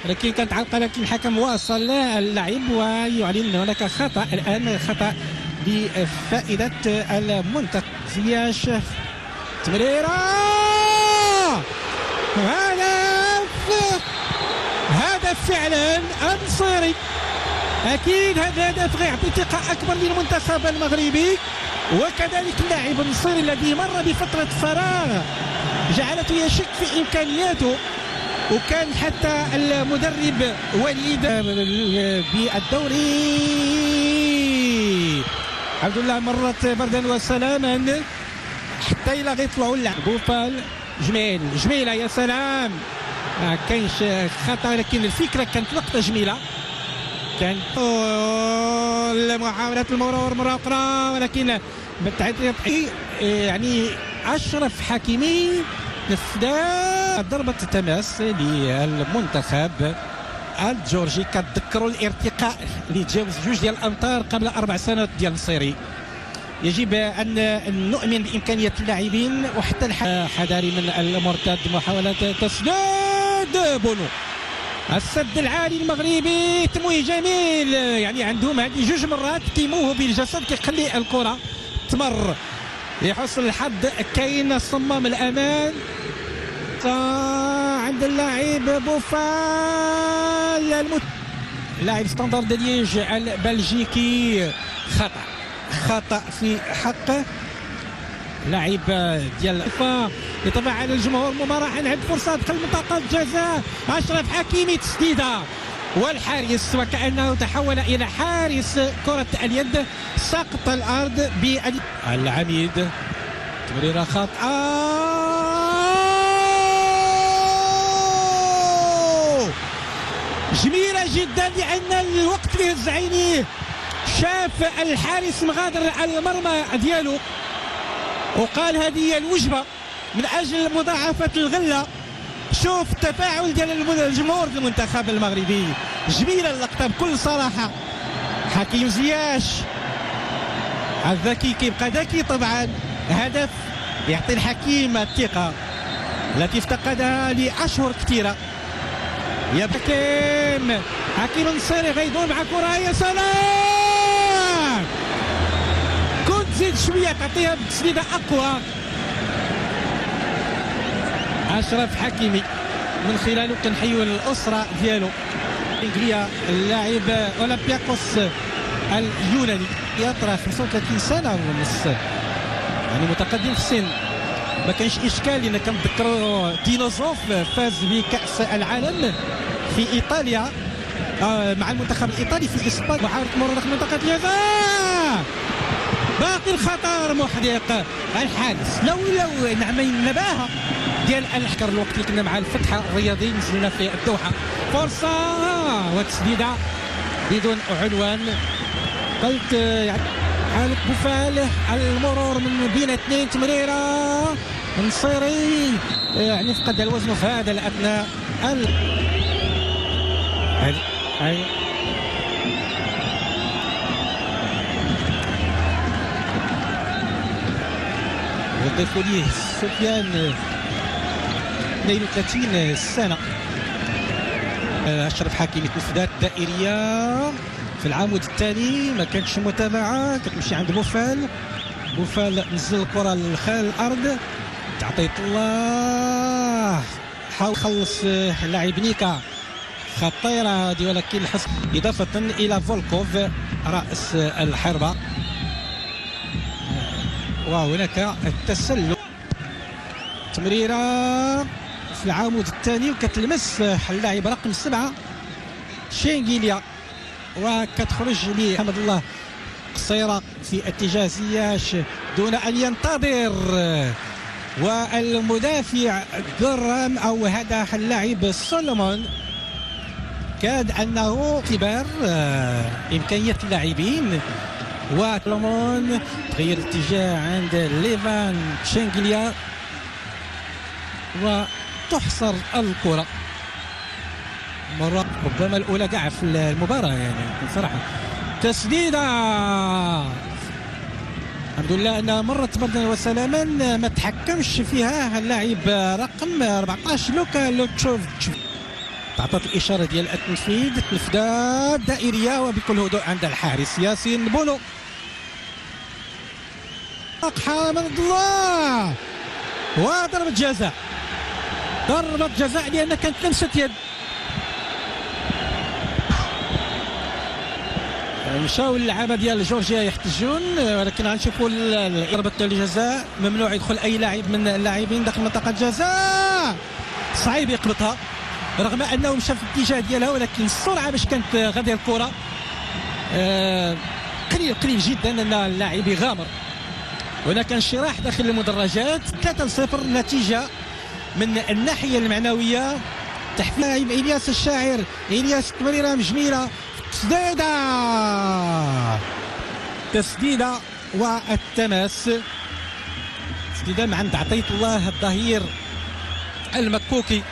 لكن كانت عرقله، لكن الحكم واصل اللعب ويعلن هناك خطا الان، خطا لفائده المنتخب. زياش تمريره، هدف فعلا النصيري. اكيد هذا الهدف غيعطي ثقه اكبر للمنتخب المغربي، وكذلك اللاعب النصيري الذي مر بفتره فراغ جعلته يشك في امكانياته، وكان حتى المدرب وليد بالدوري. عبد الله مرت بردا وسلاما حتى الى غيطلعوا اللعب. بوفال جميله يا سلام، ما كاينش خطا، لكن الفكره كانت لقطه جميله. كان محاولة المرور مرة أخرى، ولكن يعني أشرف حكيمي نفذ ضربة تماس للمنتخب الجورجي. كتذكروا الارتقاء اللي تجاوز 2 أمتار قبل 4 سنوات ديال النصيري. يجب أن نؤمن بإمكانية اللاعبين وحتى حذاري من المرتد. محاولة تسديد بونو، السد العالي المغربي، تمويه جميل. يعني عندهم هذه 2 مرات كيموهوا بالجسد كيخلي الكره تمر. لحسن الحظ كاين صمام الامان عند اللاعب بوفال، لاعب ستاندار دو ليج البلجيكي. خطا في حقه، لاعب ديال يتفاعل الجمهور ممارحا عند فرصه دخل منطقه الجزاء. اشرف حكيمي تسديده، والحارس وكانه تحول الى حارس كره اليد، سقط الارض بالعميد. تمريره خاطئه، جميله جدا، لان الوقت اللي هز عينيه شاف الحارس مغادر المرمى ديالو وقال هذه هي الوجبه من اجل مضاعفه الغله. شوف التفاعل ديال الجمهور المنتخب المغربي، جميله اللقطه بكل صراحه. حكيم زياش الذكي كيبقى ذكي طبعا، هدف يعطي الحكيم الثقه التي افتقدها لاشهر كثيره. يا حكيم النصيري غيدور مع كره، يا سلام، كنت زيد شويه تعطيها بتسديده اقوى. اشرف حكيمي من خلاله كنحيو الاسره ديالو. انجليا اللاعب اولمبياكوس اليوناني، يطرح 35 سنه ونص، يعني متقدم في السن. ما كانش اشكال لان كنتذكروا ديناصوف فاز بكاس العالم في ايطاليا مع المنتخب الايطالي في اسبانيا. محاولة مرور داخل منطقة الجزاء، باقي الخطر محدق الحارس. لو نعم النباهة ديال الحكر الوقت اللي كنا مع الفتح الرياضي نزلنا في الدوحة. فرصة وتسديدة بدون عنوان. قلت يعني حالة بوفال، المرور من بين 2، تمريرة النصيري يعني فقد الوزن في هذا الأثناء. يضيف ليه سفيان 32 سنة. أشرف حكيمي تنفذات دائرية في العمود الثاني، ما كانتش متابعة، كتمشي عند بوفال نزل الكرة لخلال الأرض. تعطيت الله، حاول يخلص اللاعب نيكا، خطيرة هذه، ولكن الحسم إضافة إلى فولكوف رأس الحربة. وهناك التسلل، تمريرة في العمود الثاني وكتلمس اللاعب رقم 7 شينغيليا، وكتخرج لحمد الله قصيرة في اتجاه زياش دون أن ينتظر. والمدافع جرام أو هذا اللاعب سولومون كاد أنه كبار إمكانية اللاعبين، وسولومون تغير الاتجاه عند ليفان شينغيليا وتحصر الكرة مرة ربما الأولى كاع في المباراة يعني بصراحة. تسديدة الحمد لله أنها مرت بردا وسلاما، ما تحكمش فيها اللاعب رقم 14 لوكا لوتشوفيتش. تعطت الاشاره ديال التنفيذ، تنفذات دائريه وبكل هدوء عند الحارس ياسين بونو. حامد الله وضربة جزاء، ضربة جزاء لأن كانت لمسة يد. مشاو اللعابة ديال جورجيا يحتجون، ولكن غنشوفوا ضربة الجزاء. ممنوع يدخل أي لاعب من اللاعبين داخل منطقة الجزاء، صعيب يقبطها رغم أنه مشى في الاتجاه ديالها، ولكن السرعة باش كانت غادية الكرة قليل جدا أن اللاعب يغامر. هناك انشراح داخل المدرجات. 3-0 نتيجة من الناحية المعنوية. تحت لاعب إلياس الشاعر، إلياس تمريرة جميلة، تسديدة والتماس. تسديدة من عند عطية الله الظهير المكوكي.